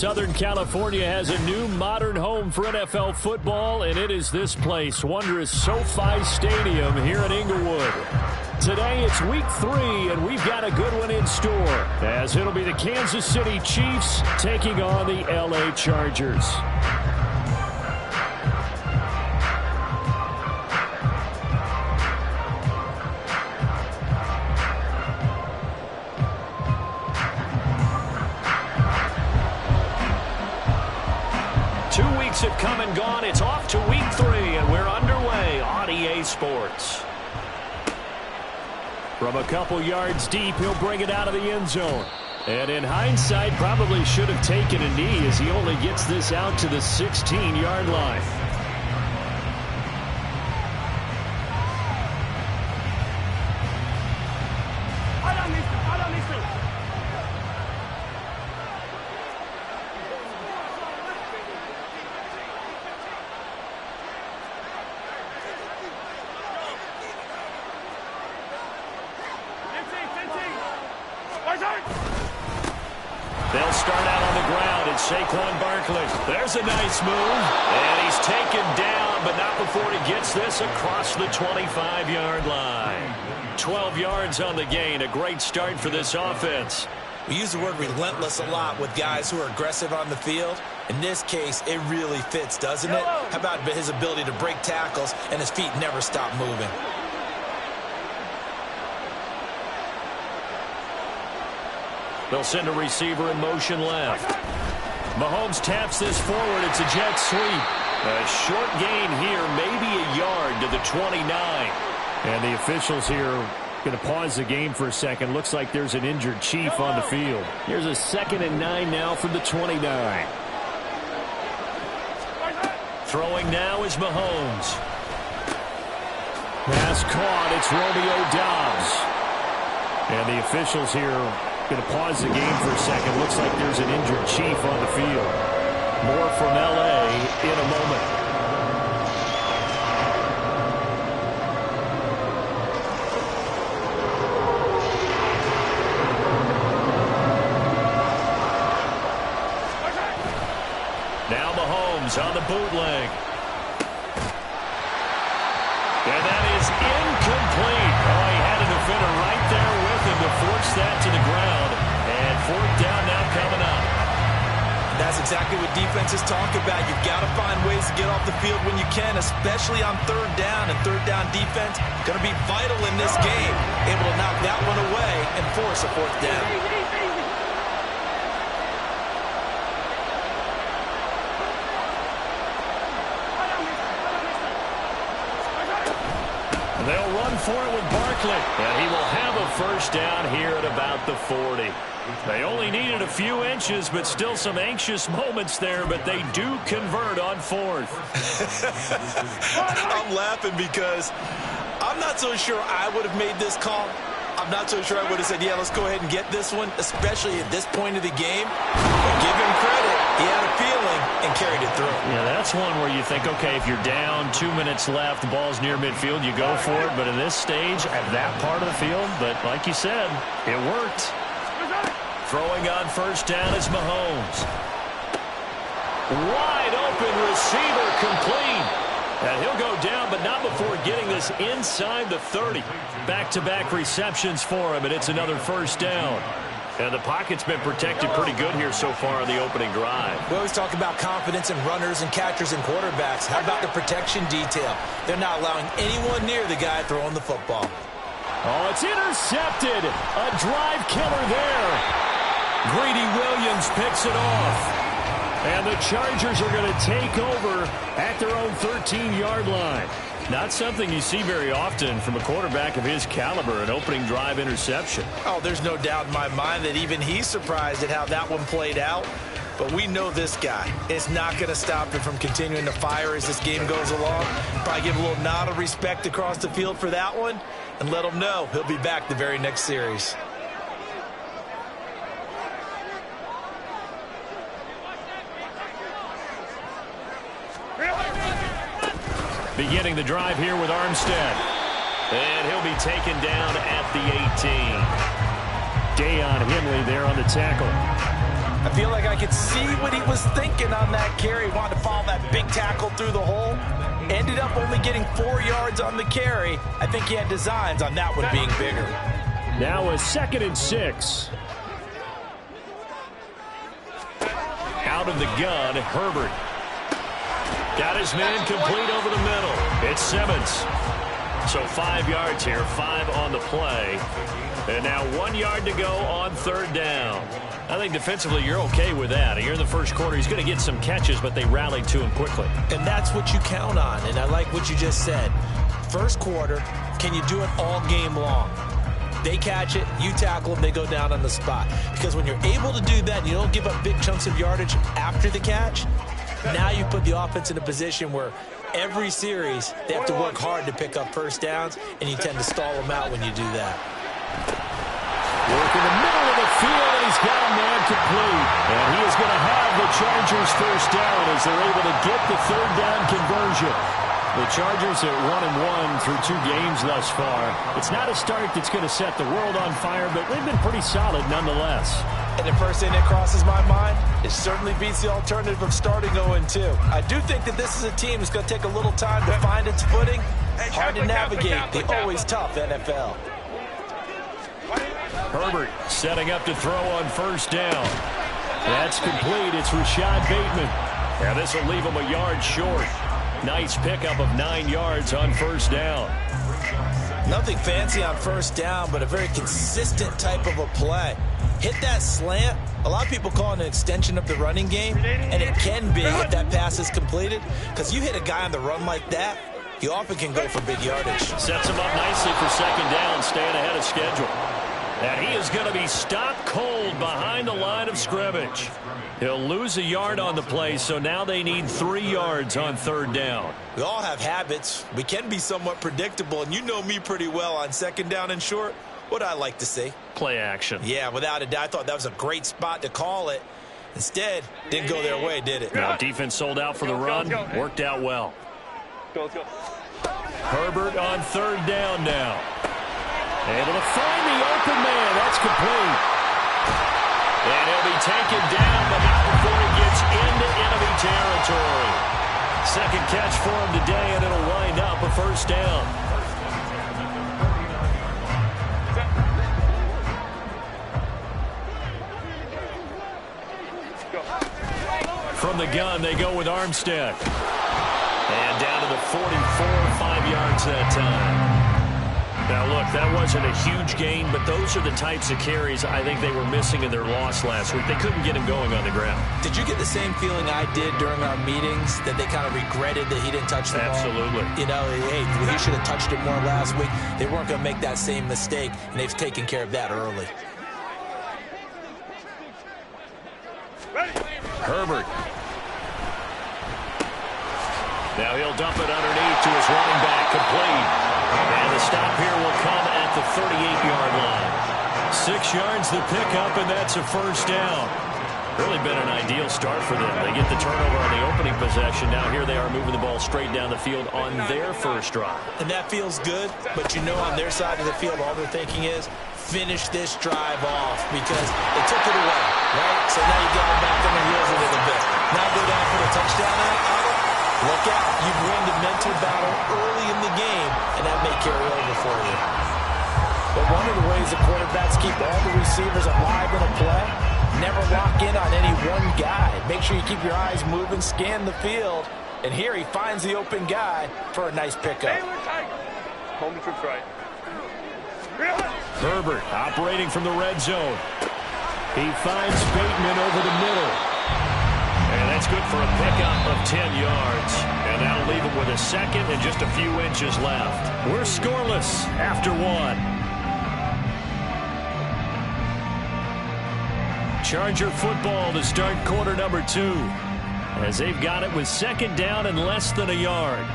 Southern California has a new modern home for NFL football, and it is this place, wondrous SoFi Stadium here in Inglewood. Today it's week 3, and we've got a good one in store, as it'll be the Kansas City Chiefs taking on the LA Chargers. 2 weeks have come and gone. It's off to week 3, and we're underway on EA Sports. From a couple yards deep, he'll bring it out of the end zone. And in hindsight, probably should have taken a knee as he only gets this out to the 16-yard line. They'll start out on the ground. It's Saquon Barkley. There's a nice move. And he's taken down, but not before he gets this across the 25-yard line. 12 yards on the gain. A great start for this offense. We use the word relentless a lot with guys who are aggressive on the field. In this case, it really fits, doesn't it? How about his ability to break tackles and his feet never stop moving? They'll send a receiver in motion left. Mahomes taps this forward. It's a jet sweep. A short gain here, maybe a yard to the 29. And the officials here going to pause the game for a second. Looks like there's an injured Chief on the field. Here's a 2nd and 9 now from the 29. Throwing now is Mahomes. Pass caught. It's Romeo Doubs. And the officials here going to pause the game for a second. Looks like there's an injured Chief on the field. More from LA in a moment. Now Mahomes on the bootleg. And that is incomplete. Oh, he had a defender right there with him to force that to the ground. And 4th down now coming up. And that's exactly what defenses talk about. You've got to find ways to get off the field when you can, especially on 3rd down. And 3rd down defense going to be vital in this game. Able to knock that one away and force a 4th down. They'll run for it with Barkley. And he will have a 1st down here at about the 40. They only needed a few inches, but still some anxious moments there, but they do convert on 4th. I'm laughing because I'm not so sure I would have made this call. I'm not so sure I would have said, yeah, let's go ahead and get this one, especially at this point of the game. But give him credit. He had a feeling and carried it through. Yeah, that's one where you think, okay, if you're down, 2 minutes left, the ball's near midfield, you go for it. But in this stage, at that part of the field, but like you said, it worked. Throwing on 1st down is Mahomes. Wide open receiver complete. And he'll go down, but not before getting this inside the 30. Back-to-back receptions for him, and it's another 1st down. And the pocket's been protected pretty good here so far on the opening drive. We always talk about confidence in runners and catchers and quarterbacks. How about the protection detail? They're not allowing anyone near the guy throwing the football. Oh, it's intercepted. A drive killer there. Greedy Williams picks it off. And the Chargers are going to take over at their own 13-yard line. Not something you see very often from a quarterback of his caliber, an opening drive interception. Oh, there's no doubt in my mind that even he's surprised at how that one played out. But we know this guy is not going to stop him from continuing to fire as this game goes along. Probably give a little nod of respect across the field for that one and let him know he'll be back the very next series. Beginning the drive here with Armstead. And he'll be taken down at the 18. Deion Henley there on the tackle. I feel like I could see what he was thinking on that carry. Wanted to follow that big tackle through the hole. Ended up only getting 4 yards on the carry. I think he had designs on that one being bigger. Now a 2nd and 6. Out of the gun, Herbert. Got his man complete over the middle. It's Simmons. So 5 yards here, 5 on the play. And now 1 yard to go on 3rd down. I think defensively you're okay with that. Here in the first quarter, he's going to get some catches, but they rallied to him quickly. And that's what you count on, and I like what you just said. First quarter, can you do it all game long? They catch it, you tackle them, they go down on the spot. Because when you're able to do that, and you don't give up big chunks of yardage after the catch, now you put the offense in a position where every series they have to work hard to pick up first downs, and you tend to stall them out when you do that. Work in the middle of the field, and he's got a man complete. And he is going to have the Chargers first down as they're able to get the 3rd down conversion. The Chargers at 1-1 through 2 games thus far. It's not a start that's going to set the world on fire, but they've been pretty solid nonetheless. And the first thing that crosses my mind, it certainly beats the alternative of starting 0-2. I do think that this is a team that's going to take a little time to find its footing. Hard to navigate the always tough NFL. Herbert setting up to throw on 1st down. That's complete. It's Rashad Bateman. Yeah, this will leave him a yard short. Nice pickup of 9 yards on 1st down. Nothing fancy on 1st down, but a very consistent type of a play. Hit that slant. A lot of people call it an extension of the running game, and it can be if that pass is completed, because you hit a guy on the run like that, you often can go for big yardage. Sets him up nicely for 2nd down, staying ahead of schedule. And he is going to be stopped cold behind the line of scrimmage. He'll lose a yard on the play, so now they need 3 yards on 3rd down. We all have habits. We can be somewhat predictable, and you know me pretty well on 2nd down and short. What I like to see? Play action. Yeah, without a doubt. I thought that was a great spot to call it. Instead, didn't go their way, did it? Now, defense sold out for the run. Worked out well. Herbert on 3rd down now. Able to find the open man. That's complete. And he'll be taken down, but not before he gets into enemy territory. 2nd catch for him today, and it'll wind up a 1st down. From the gun, they go with Armstead. And down to the 44, 5 yards that time. Now, look, that wasn't a huge gain, but those are the types of carries I think they were missing in their loss last week. They couldn't get him going on the ground. Did you get the same feeling I did during our meetings, that they kind of regretted that he didn't touch the ball? Absolutely. You know, hey, he should have touched it more last week. They weren't going to make that same mistake, and they've taken care of that early. Herbert. Now he'll dump it underneath to his running back, complete. And the stop here will come at the 38-yard line. 6 yards the pickup, and that's a 1st down. Really been an ideal start for them. They get the turnover on the opening possession. Now here they are moving the ball straight down the field on their first drive. And that feels good, but you know on their side of the field all they're thinking is finish this drive off because they took it away, right? So now you got them back on the heels a little bit. Now go down for the touchdown on it. Look out. You've won the mental battle early in the game, and that may carry over for you. But one of the ways the quarterbacks keep all the receivers alive in a play, never lock in on any one guy. Make sure you keep your eyes moving, scan the field, and here he finds the open guy for a nice pickup. Home troops right. Herbert operating from the red zone. He finds Bateman over the middle. And that's good for a pickup of 10 yards. And that'll leave him with a 2nd and just a few inches left. We're scoreless after 1. Charger football to start quarter number 2. As they've got it with 2nd down and less than a yard.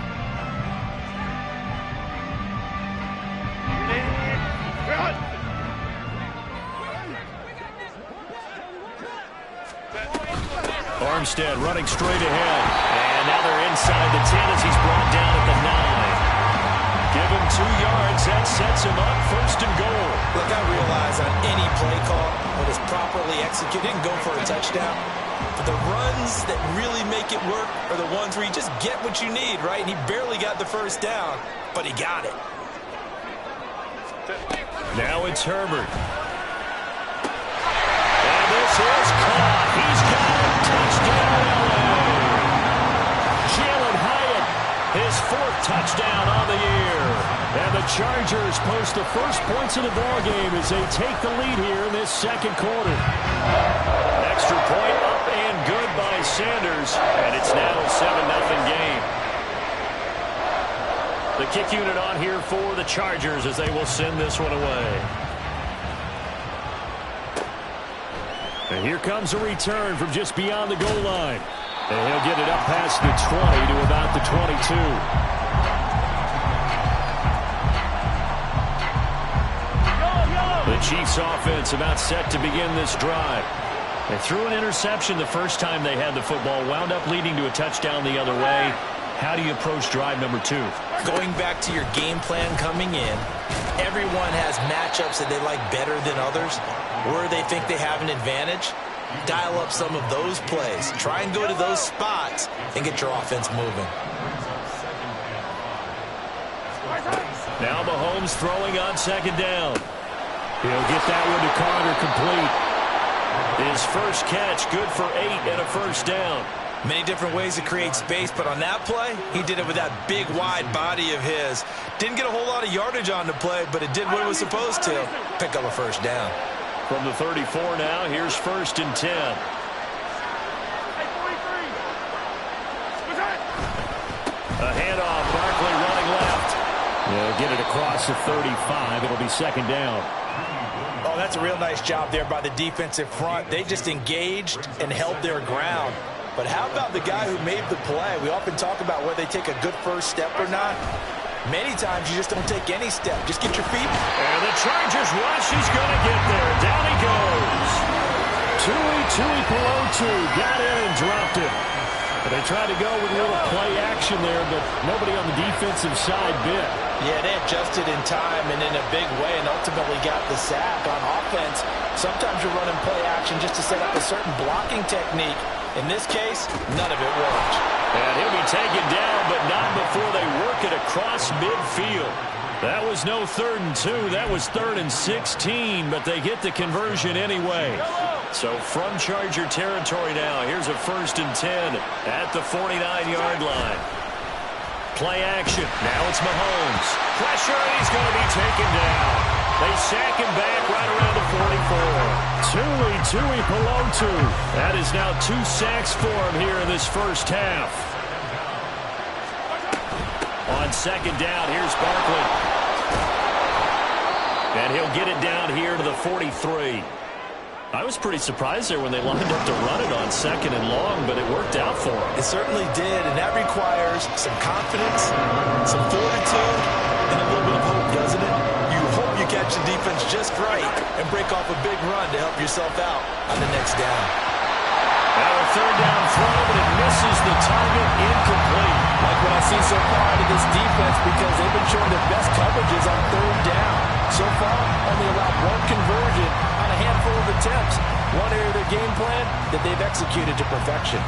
Armstead running straight ahead. And now they're inside the 10 as he's brought down at the 9. Give him 2 yards. That sets him up 1st and goal. Look, I realize on any play call, when it's properly executed, you can go for a touchdown. But the runs that really make it work are the ones where you just get what you need, right? And he barely got the 1st down, but he got it. Now it's Herbert. And this is caught. He's got it. Touchdown, LA. Jalen Hyatt, his 4th touchdown on the year. And the Chargers post the first points of the ballgame as they take the lead here in this 2nd quarter. Extra point up and good by Sanders. And it's now a 7-0 game. The kick unit on here for the Chargers as they will send this one away. And here comes a return from just beyond the goal line. And he'll get it up past the 20 to about the 22. The Chiefs offense about set to begin this drive. They threw an interception the first time they had the football, wound up leading to a touchdown the other way. How do you approach drive number 2? Going back to your game plan coming in, everyone has matchups that they like better than others, where they think they have an advantage. Dial up some of those plays. Try and go to those spots and get your offense moving. Now Mahomes throwing on 2nd down. He'll get that one to Carter complete. His first catch, good for 8 and a 1st down. Many different ways to create space, but on that play, he did it with that big, wide body of his. Didn't get a whole lot of yardage on the play, but it did what it was supposed to. Pick up a 1st down. From the 34 now, here's 1st and 10. A handoff, Barkley running left. They'll get it across the 35. It'll be 2nd down. Oh, that's a real nice job there by the defensive front. They just engaged and held their ground. But how about the guy who made the play? We often talk about whether they take a good 1st step or not. Many times you just don't take any step. Just get your feet. And the Chargers rush. He's going to get there. Down he goes. Tui Pelotu got in and dropped it. And they tried to go with a little play action there, but nobody on the defensive side bit. Yeah, they adjusted in time and in a big way and ultimately got the sack on offense. Sometimes you're running play action just to set up a certain blocking technique. In this case, none of it worked. And he'll be taken down, but not before they work it across midfield. That was no 3rd and 2. That was 3rd and 16, but they get the conversion anyway. So from Charger territory now, here's a 1st and 10 at the 49-yard line. Play action. Now it's Mahomes. Pressure, and he's going to be taken down. They sack him back right around the 44. Tui Pelotu. That is now 2 sacks for him here in this 1st half. On 2nd down, here's Barkley. And he'll get it down here to the 43. I was pretty surprised there when they lined up to run it on 2nd and long, but it worked out for them. It certainly did, and that requires some confidence, some fortitude, and a little bit of hope, doesn't it? You hope you catch the defense just right and break off a big run to help yourself out on the next down. Now a 3rd down throw, but it misses the target, incomplete. Like what I see so far out of this defense, because they've been showing their best coverages on 3rd down. So far, only allowed 1 conversion on a handful of attempts. One area of their game plan that they've executed to perfection.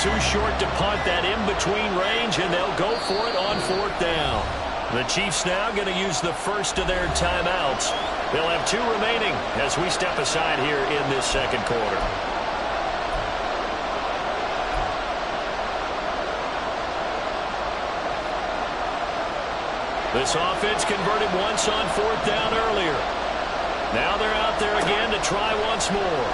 Too short to punt, that in-between range, and they'll go for it on 4th down. The Chiefs now going to use the first of their timeouts. They'll have 2 remaining as we step aside here in this 2nd quarter. This offense converted once on 4th down earlier. Now they're out there again to try once more.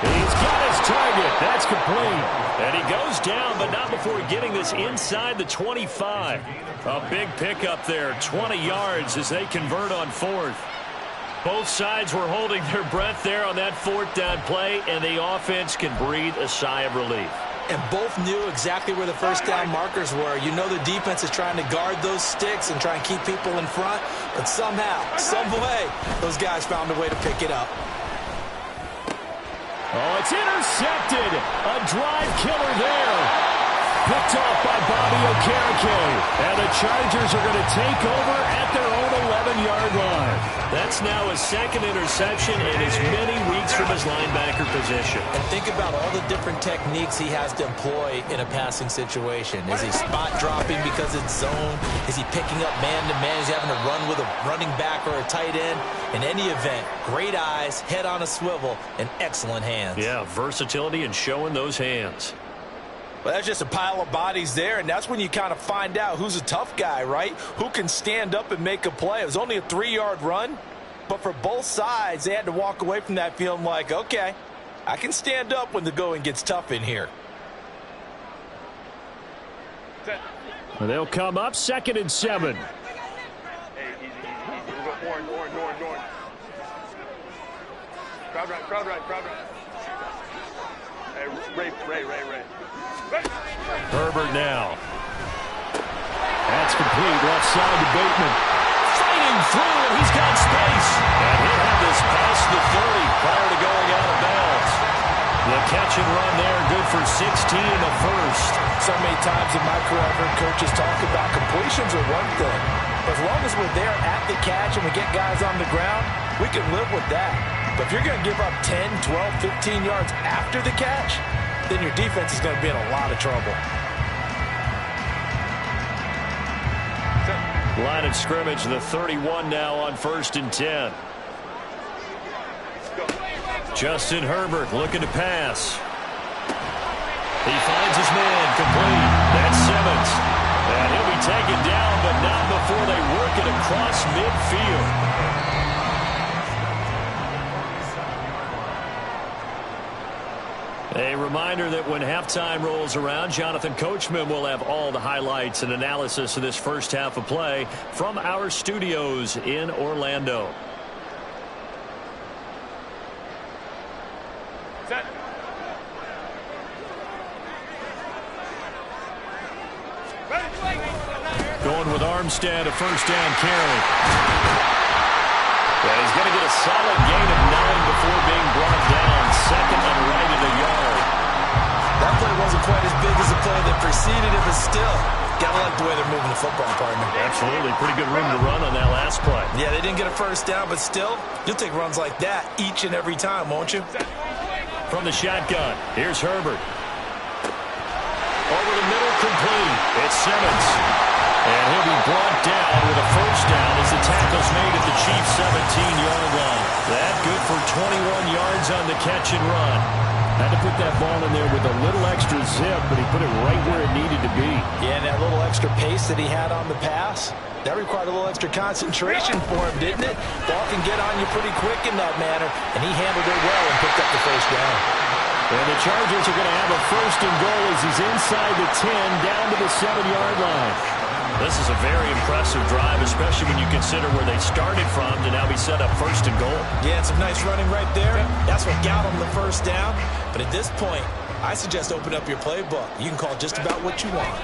He's got his target. That's complete. And he goes down, but not before getting this inside the 25. A big pickup there, 20 yards as they convert on 4th. Both sides were holding their breath there on that fourth down play, and the offense can breathe a sigh of relief. And both knew exactly where the first down markers were. You know the defense is trying to guard those sticks and try and keep people in front, but somehow, some way, those guys found a way to pick it up. Oh, it's intercepted. A drive killer there. Picked off by Bobby Okereke. And the Chargers are going to take over at their own 11-yard line. That's now his second interception in as many weeks from his linebacker position. And think about all the different techniques he has to employ in a passing situation. Is he spot dropping because it's zone? Is he picking up man-to-man? Is he having to run with a running back or a tight end? In any event, great eyes, head on a swivel, and excellent hands. Yeah, versatility and showing those hands. Well, that's just a pile of bodies there, and that's when you kind of find out who's a tough guy, right? Who can stand up and make a play. It was only a 3-yard run, but for both sides, they had to walk away from that feeling like, okay, I can stand up when the going gets tough in here. They'll come up 2nd and 7. Hey, easy. We'll go orange. Crowd right. Hey, Ray. Herbert now. That's complete. Left side to Bateman. Fighting through, and he's got space. And he'll have this past the 30 prior to going out of bounds. The catch and run there, good for 16 in the first. So many times in my career, I've heard coaches talk about completions are one thing. But as long as we're there at the catch and we get guys on the ground, we can live with that. But if you're going to give up 10, 12, 15 yards after the catch, then your defense is going to be in a lot of trouble. Line of scrimmage, the 31 now on 1st and 10. Justin Herbert looking to pass. He finds his man complete. That's Simmons. And he'll be taken down, but not before they work it across midfield. A reminder that when halftime rolls around, Jonathan Coachman will have all the highlights and analysis of this first half of play from our studios in Orlando. Set. Going with Armstead, a first down carry. Yeah, he's going to get a solid gain of 9 before being brought down. Second and right at a yard. That play wasn't quite as big as the play that preceded it, but still, gotta like the way they're moving the football, partner. Absolutely. Pretty good room to run on that last play. Yeah, they didn't get a first down, but still, you'll take runs like that each and every time, won't you? From the shotgun, here's Herbert. Over the middle, complete. It's Simmons. And he'll be brought down with a first down as the tackle's made at the Chiefs' 17-yard line. That good for 21 yards on the catch and run. Had to put that ball in there with a little extra zip, but he put it right where it needed to be. Yeah, and that little extra pace that he had on the pass, that required a little extra concentration for him, didn't it? Ball can get on you pretty quick in that manner, and he handled it well and picked up the first down. And the Chargers are going to have a first and goal as he's inside the 10, down to the 7-yard line. This is a very impressive drive, especially when you consider where they started from to now be set up first and goal. Yeah, and some nice running right there. That's what got them the first down. But at this point, I suggest open up your playbook. You can call just about what you want.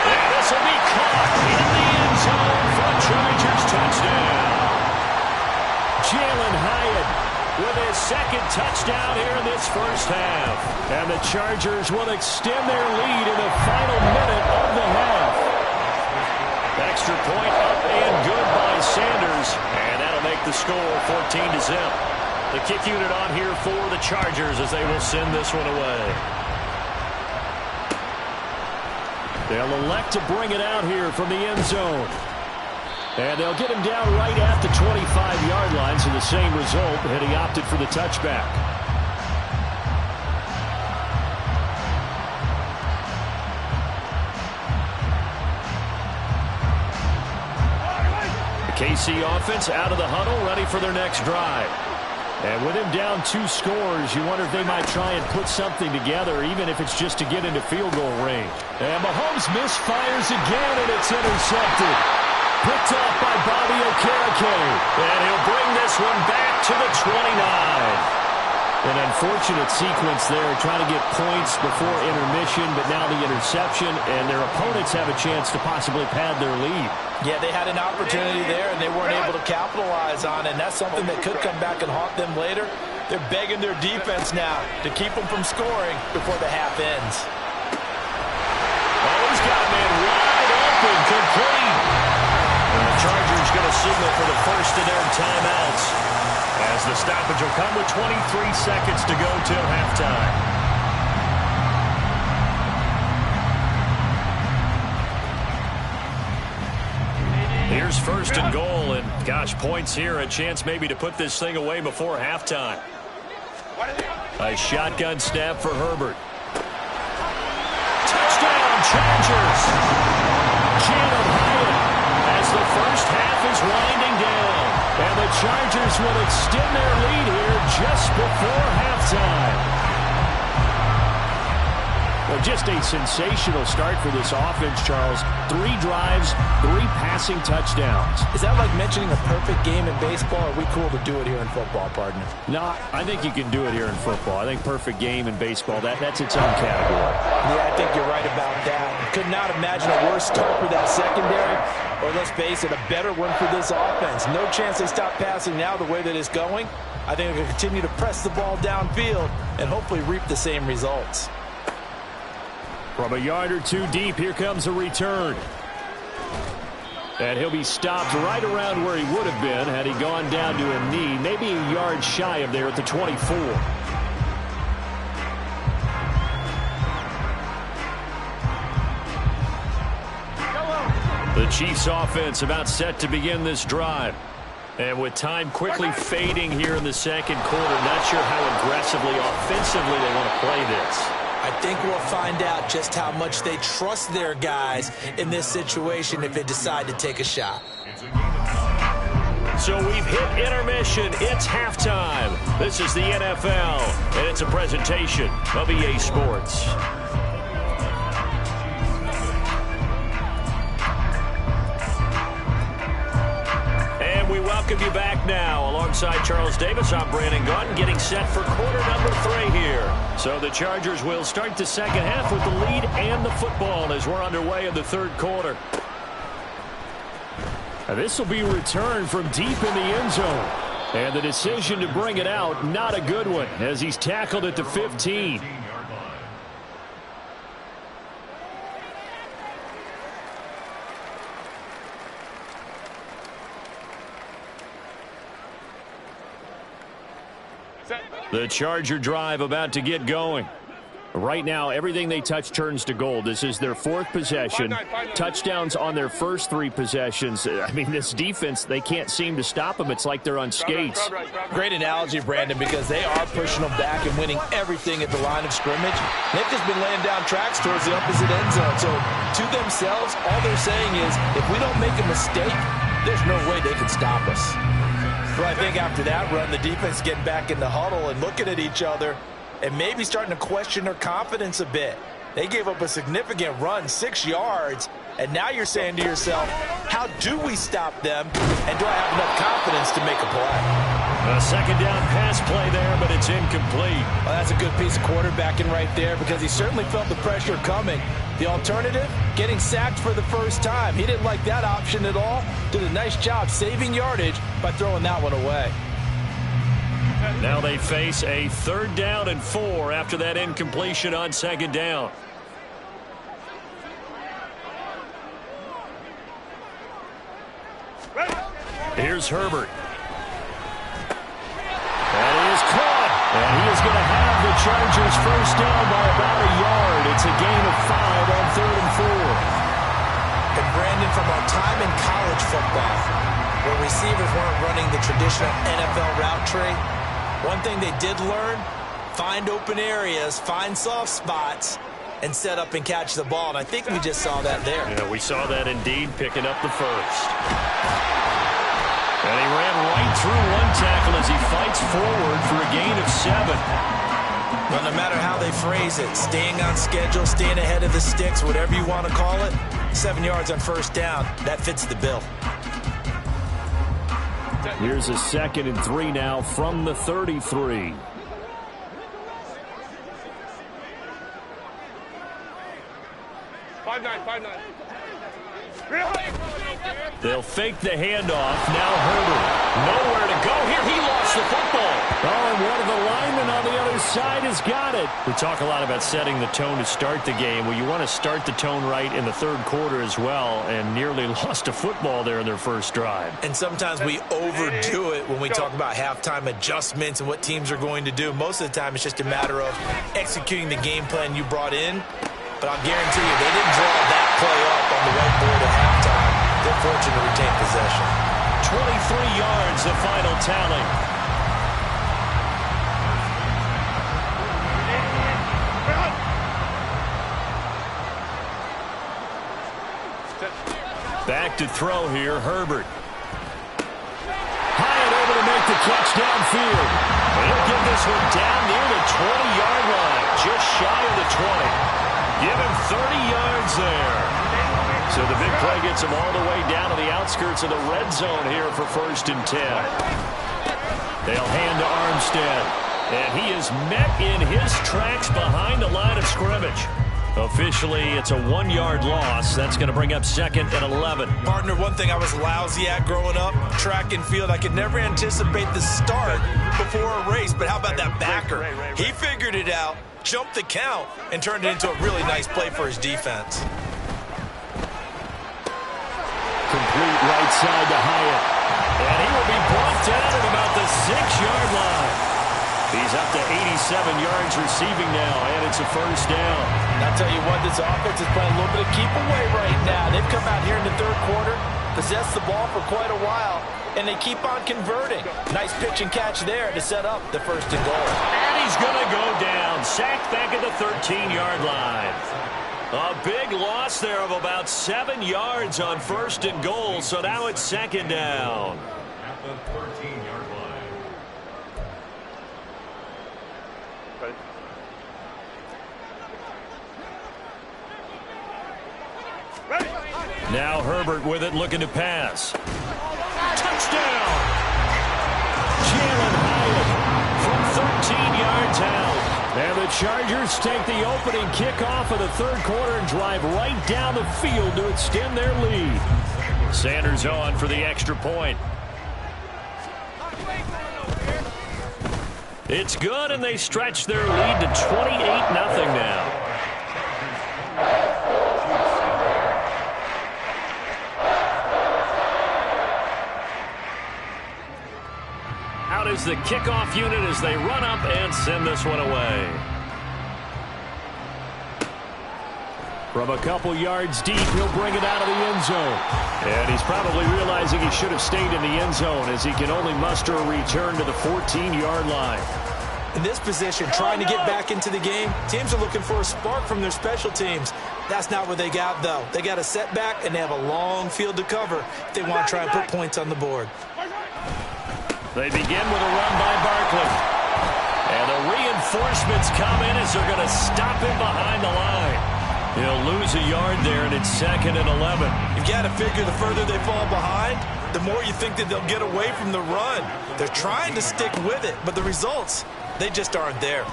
And this will be caught in the end zone for a Chargers touchdown. Jalen Hyatt with his second touchdown here in this first half. And the Chargers will extend their lead in the final minute of the half. Extra point up and good by Sanders. And that'll make the score 14-0. The kick unit on here for the Chargers as they will send this one away. They'll elect to bring it out here from the end zone. And they'll get him down right at the 25-yard line, so the same result, and he opted for the touchback. The KC offense out of the huddle, ready for their next drive. And with him down 2 scores, you wonder if they might try and put something together, even if it's just to get into field goal range. And Mahomes misfires again, and it's intercepted. Picked off by Bobby Okereke. And he'll bring this one back to the 29. An unfortunate sequence there, trying to get points before intermission, but now the interception, and their opponents have a chance to possibly pad their lead. Yeah, they had an opportunity there, and they weren't able to capitalize on it, and that's something that could come back and haunt them later. They're begging their defense now to keep them from scoring before the half ends. Oh, he's got a man wide open, complete. And the Chargers going to signal for the first of their timeouts, as the stoppage will come with 23 seconds to go till halftime. Here's first and goal, and gosh, points here, a chance maybe to put this thing away before halftime. A shotgun snap for Herbert. Touchdown, Chargers! Jalen Hyatt as the first half is winding down. And the Chargers will extend their lead here just before halftime. Well, just a sensational start for this offense, Charles. 3 drives, 3 passing touchdowns. Is that like mentioning a perfect game in baseball, or are we cool to do it here in football, partner? No, I think you can do it here in football. I think perfect game in baseball, that's its own category. Yeah, I think you're right about that. Could not imagine a worse start for that secondary, or let's face it, a better one for this offense. No chance they stop passing now the way that it's going. I think they'll continue to press the ball downfield and hopefully reap the same results. From a yard or 2 deep, here comes a return. And he'll be stopped right around where he would have been had he gone down to a knee, maybe a yard shy of there at the 24. The Chiefs offense about set to begin this drive. And with time quickly fading here in the second quarter, not sure how aggressively, offensively they want to play this. I think we'll find out just how much they trust their guys in this situation if they decide to take a shot. So we've hit intermission. It's halftime. This is the NFL, and it's a presentation of EA Sports. We welcome you back now. Alongside Charles Davis, I'm Brandon Gunn, getting set for quarter number 3 here. So the Chargers will start the second half with the lead and the football as we're underway in the third quarter. This will be returned from deep in the end zone. And the decision to bring it out, not a good one, as he's tackled at the 15. The Charger drive about to get going. Right now, everything they touch turns to gold. This is their 4th possession. Touchdowns on their first 3 possessions. I mean, this defense, they can't seem to stop them. It's like they're on skates. Great analogy, Brandon, because they are pushing them back and winning everything at the line of scrimmage. They've just been laying down tracks towards the opposite end zone. So, to themselves, all they're saying is, if we don't make a mistake, there's no way they can stop us. Well, I think after that run, the defense getting back in the huddle and looking at each other and maybe starting to question their confidence a bit. They gave up a significant run, 6 yards, and now you're saying to yourself, how do we stop them, and do I have enough confidence to make a play? A second down pass play there, but it's incomplete. Well, that's a good piece of quarterbacking right there because he certainly felt the pressure coming. The alternative, getting sacked for the first time. He didn't like that option at all. Did a nice job saving yardage by throwing that one away. Now they face a 3rd down and 4 after that incompletion on second down. Here's Herbert. That is caught. And he is going to have the Chargers first down by about a yard. It's a gain of 5 on 3rd and 4. And Brandon, from our time in college football, where receivers weren't running the traditional NFL route tree, one thing they did learn, find open areas, find soft spots, and set up and catch the ball. And I think we just saw that there. Yeah, we saw that indeed, picking up the first. And he ran right through one tackle as he fights forward for a gain of 7. Well, no matter how they phrase it, staying on schedule, staying ahead of the sticks, whatever you want to call it, 7 yards on first down, that fits the bill. Here's a 2nd and 3 now from the 33. They'll fake the handoff. Now Herbert. Nowhere to go here. He lost the football. Oh, and one of the linemen on the other side has got it. We talk a lot about setting the tone to start the game. Well, you want to start the tone right in the third quarter as well, and nearly lost a football there in their first drive. And sometimes we overdo it when we talk about halftime adjustments and what teams are going to do. Most of the time, it's just a matter of executing the game plan you brought in. But I'll guarantee you, they didn't draw that play up on the whiteboard at halftime. They're fortunate to retain possession. 23 yards, the final tally. Back to throw here, Herbert. Hyatt over to make the catch downfield. He'll get this one down near the 20-yard line, just shy of the 20. Give him 30 yards there. So the big play gets him all the way down to the outskirts of the red zone here for 1st and 10. They'll hand to Armstead. And he is met in his tracks behind the line of scrimmage. Officially, it's a 1-yard loss. That's going to bring up 2nd and 11. Partner, one thing I was lousy at growing up, track and field, I could never anticipate the start before a race. But how about that backer? He figured it out, jumped the count, and turned it into a really nice play for his defense. Complete right side to Hyatt. And he will be brought down at about the 6-yard line. He's up to 87 yards receiving now, and it's a first down. And I'll tell you what, this offense is playing a little bit of keep away right now. They've come out here in the third quarter, possessed the ball for quite a while, and they keep on converting. Nice pitch and catch there to set up the 1st and goal. And he's going to go down, sacked back at the 13-yard line. A big loss there of about 7 yards on 1st and goal, so now it's 2nd down. At the 13-yard line. Now Herbert with it, looking to pass. Touchdown! Jalen Hyatt from 13 yards out. And the Chargers take the opening kickoff of the third quarter and drive right down the field to extend their lead. Sanders on for the extra point. It's good, and they stretch their lead to 28-0 now. Out is the kickoff unit as they run up and send this one away. From a couple yards deep, he'll bring it out of the end zone. And he's probably realizing he should have stayed in the end zone as he can only muster a return to the 14-yard line. In this position, trying to get back into the game, teams are looking for a spark from their special teams. That's not what they got, though. They got a setback, and they have a long field to cover if they want to try and put points on the board. They begin with a run by Barkley. And the reinforcements come in as they're going to stop him behind the line. He'll lose a yard there, and it's 2nd and 11. You've got to figure the further they fall behind, the more you think that they'll get away from the run. They're trying to stick with it, but the results, they just aren't there.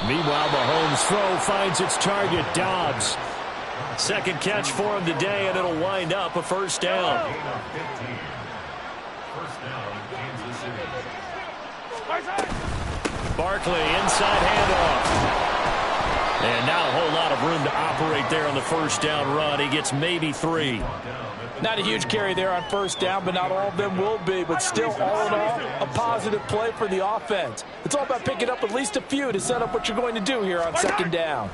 Meanwhile, Mahomes' throw finds its target, Dobbs. Second catch for him today, and it'll wind up a first down. Barkley, inside handoff. And now a whole lot of room to operate there on the first down run. He gets maybe 3. Not a huge carry there on first down, but not all of them will be. But still, all in all, a positive play for the offense. It's all about picking up at least a few to set up what you're going to do here on 2nd down.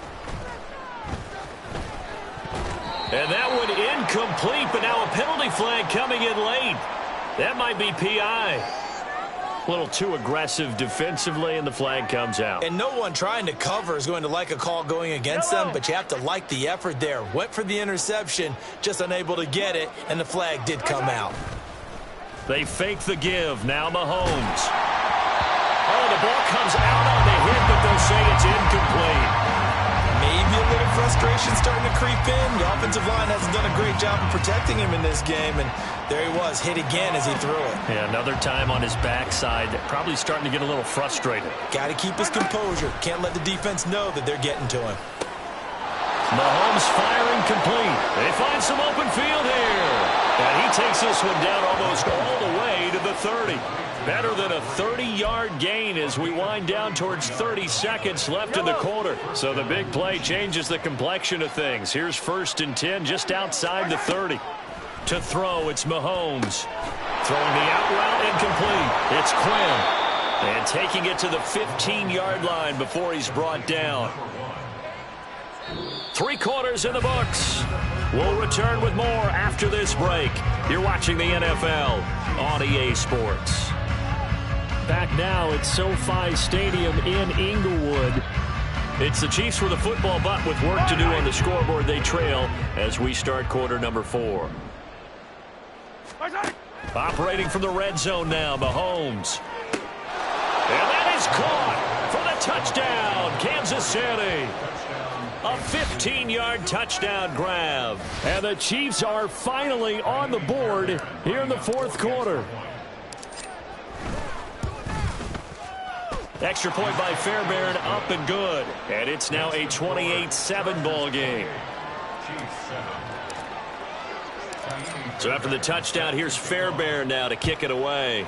And that one incomplete, but now a penalty flag coming in late. That might be PI. A little too aggressive defensively, and the flag comes out. And no one trying to cover is going to like a call going against them, but you have to like the effort there. Went for the interception, just unable to get it, and the flag did come out. They fake the give. Now Mahomes. Oh, the ball comes out on the hit, but they'll say it's incomplete. Maybe a little frustration starting to creep in. The offensive line hasn't done a great job of protecting him in this game, and there he was, hit again as he threw it. Yeah, another time on his backside, probably starting to get a little frustrated. Got to keep his composure. Can't let the defense know that they're getting to him. Mahomes firing complete. They find some open field here. And he takes this one down almost all the way to the 30. Better than a 30-yard gain as we wind down towards 30 seconds left in the quarter. So the big play changes the complexion of things. Here's 1st and 10 just outside the 30. To throw, it's Mahomes. Throwing the out route incomplete. It's Quinn. And taking it to the 15-yard line before he's brought down. 3 quarters in the books. We'll return with more after this break. You're watching the NFL on EA Sports. Back now at SoFi Stadium in Inglewood. It's the Chiefs with a football, but with work to do on the scoreboard, they trail as we start quarter number 4. Operating from the red zone now, Mahomes. And that is caught for the touchdown, Kansas City. A 15-yard touchdown grab. And the Chiefs are finally on the board here in the 4th quarter. Extra point by Fairbairn, up and good. And it's now a 28-7 ball game. So after the touchdown, here's Fairbairn now to kick it away.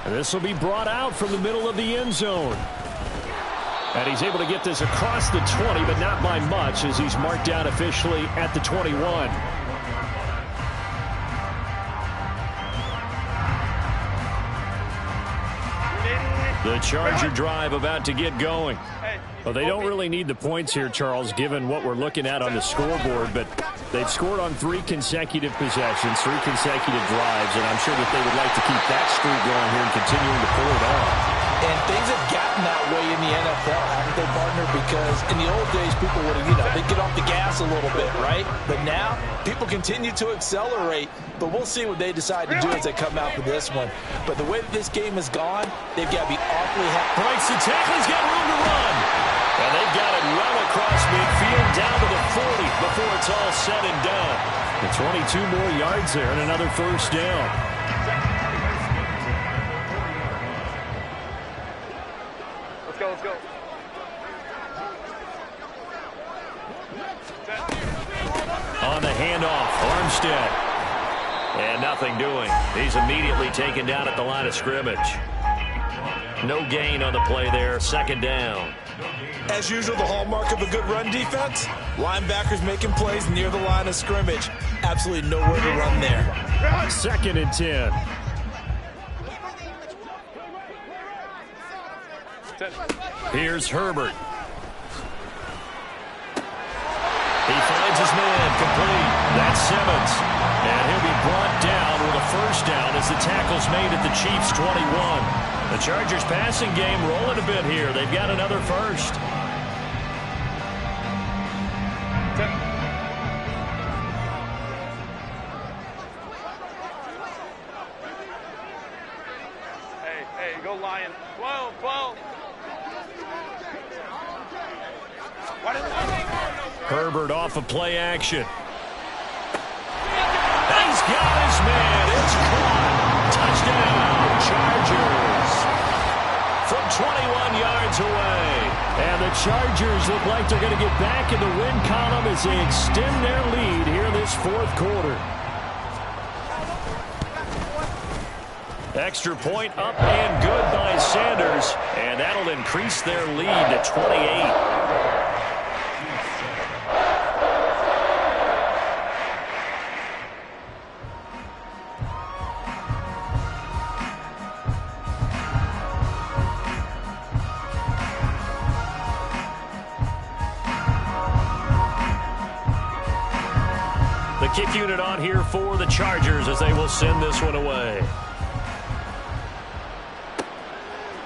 And this will be brought out from the middle of the end zone. And he's able to get this across the 20, but not by much, as he's marked down officially at the 21. The Charger drive about to get going. Well, they don't really need the points here, Charles, given what we're looking at on the scoreboard, but they've scored on 3 consecutive possessions, 3 consecutive drives, and I'm sure that they would like to keep that streak going here and continuing to pull it on. And things have gotten that way in the NFL, haven't they, partner? Because in the old days, people would, they'd get off the gas a little bit, right? But now, people continue to accelerate, but we'll see what they decide to do as they come out for this one. But the way that this game has gone, they've got to be awfully happy. Breaks the tackle, he's got room to run. And they've got it well across midfield down to the 40 before it's all said and done. The 22 more yards there and another 1st down. Let's go. On the handoff, Armstead. And nothing doing. He's immediately taken down at the line of scrimmage. No gain on the play there. 2nd down. As usual, the hallmark of a good run defense, linebackers making plays near the line of scrimmage. Absolutely nowhere to run there. 2nd and 10. Here's Herbert. He finds his man complete. That's Simmons. And he'll be brought down with a 1st down as the tackle's made at the Chiefs' 21. The Chargers passing game rolling a bit here. They've got another 1st. Hey, go Lion. 12. Herbert off of play action. He's got his man. It's caught. Touchdown, Chargers. From 21 yards away. And the Chargers look like they're going to get back in the win column as they extend their lead here in this 4th quarter. Extra point up and good by Sanders. And that'll increase their lead to 28. Kick unit on here for the Chargers as they will send this one away.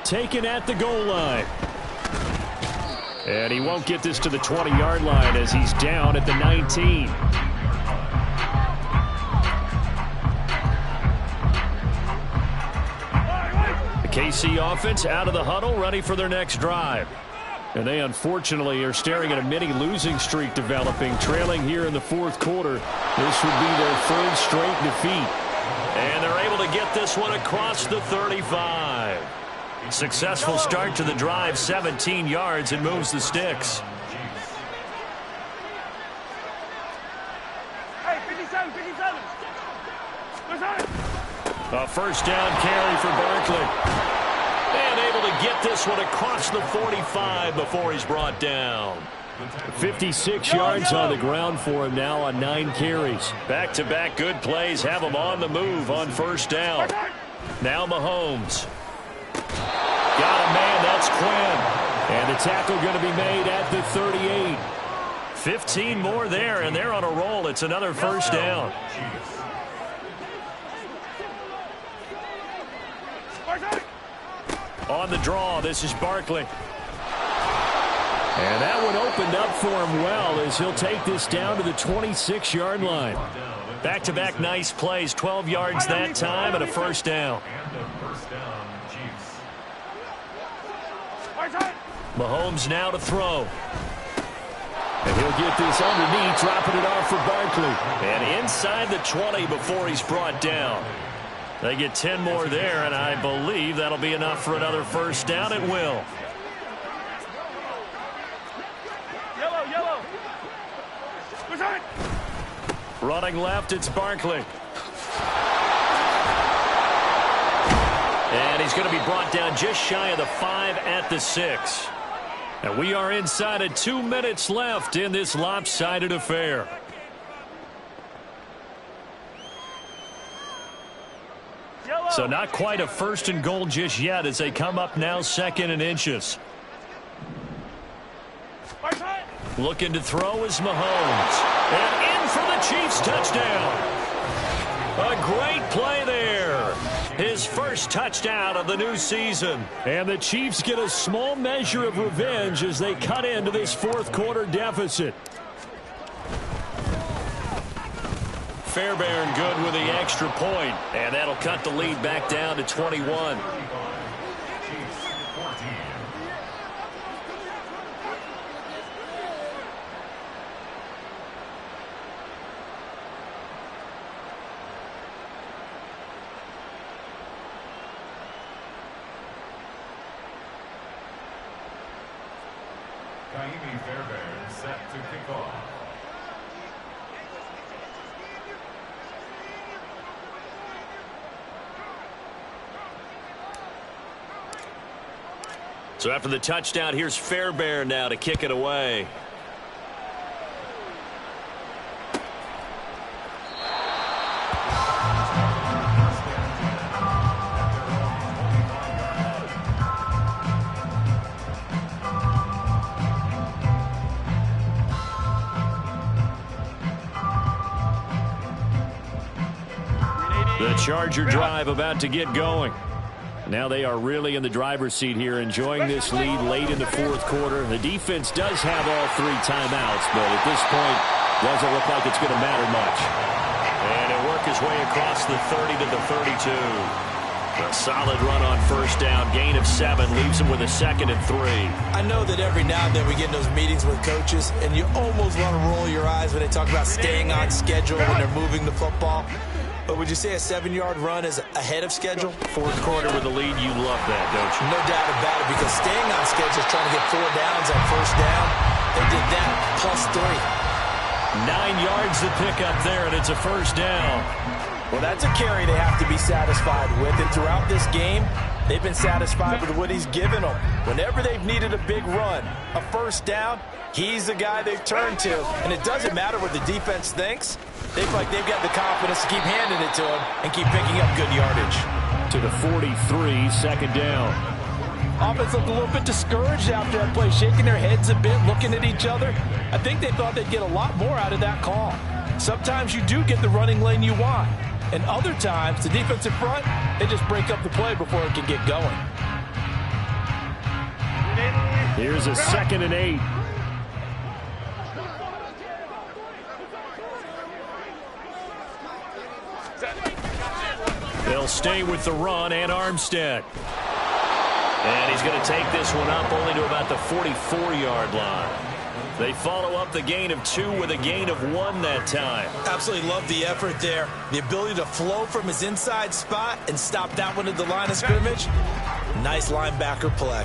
Taken at the goal line. And he won't get this to the 20-yard line as he's down at the 19. KC offense out of the huddle, ready for their next drive. And they unfortunately are staring at a mini losing streak developing, trailing here in the fourth quarter. This would be their third straight defeat. And they're able to get this one across the 35. Successful start to the drive, 17 yards, and moves the sticks. Hey, 57, 57. A first down carry for Barkley. And able to get this one across the 45 before he's brought down. 56 yards on the ground for him now on 9 carries. Back-to-back good plays have him on the move on first down. Now Mahomes. Got a man, that's Quinn. And the tackle going to be made at the 38. 15 more there, and they're on a roll. It's another first down. On the draw, this is Barkley. And that one opened up for him well as he'll take this down to the 26-yard line. Back-to-back nice plays, 12 yards that time and a first down. Mahomes now to throw. And he'll get this underneath, dropping it off for Barkley. And inside the 20 before he's brought down. They get 10 more there, and I believe that'll be enough for another first down. It will. Yellow. Running left, it's Barkley. And he's going to be brought down just shy of the 5 at the 6. And we are inside of 2 minutes left in this lopsided affair. So not quite a first and goal just yet as they come up now second and inches. Looking to throw is Mahomes. And in for the Chiefs touchdown. A great play there. His first touchdown of the new season. And the Chiefs get a small measure of revenge as they cut into this fourth quarter deficit. Fairbairn good with the extra point, and that'll cut the lead back down to 21. Fairbairn set to kick off. So after the touchdown, here's Fairbairn now to kick it away. The Charger drive about to get going. Now they are really in the driver's seat here, enjoying this lead late in the fourth quarter. The defense does have all 3 timeouts, but at this point, doesn't look like it's going to matter much. And he'll work his way across the 30 to the 32. A solid run on first down, gain of 7, leaves him with a 2nd and 3. I know that every now and then we get in those meetings with coaches, and you almost want to roll your eyes when they talk about staying on schedule when they're moving the football. But would you say a 7-yard run is ahead of schedule? Fourth quarter with the lead, you love that, don't you? No doubt about it, because staying on schedule is trying to get 4 downs on first down. They did that plus 3. 9 yards to pick up there, and it's a first down. Well, that's a carry they have to be satisfied with. And throughout this game, they've been satisfied with what he's given them. Whenever they've needed a big run, a first down, he's the guy they've turned to. And it doesn't matter what the defense thinks. They feel like they've got the confidence to keep handing it to him and keep picking up good yardage. To the 43, second down. Offense looked a little bit discouraged after that play, shaking their heads a bit, looking at each other. I think they thought they'd get a lot more out of that call. Sometimes you do get the running lane you want. And other times, the defensive front, they just break up the play before it can get going. Here's a 2nd and 8. They'll stay with the run and Armstead. And he's going to take this one up only to about the 44-yard line. They follow up the gain of 2 with a gain of 1 that time. Absolutely love the effort there. The ability to flow from his inside spot and stop that one at the line of scrimmage. Nice linebacker play.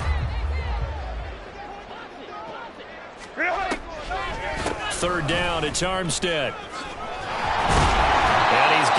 Third down, it's Armstead. And he's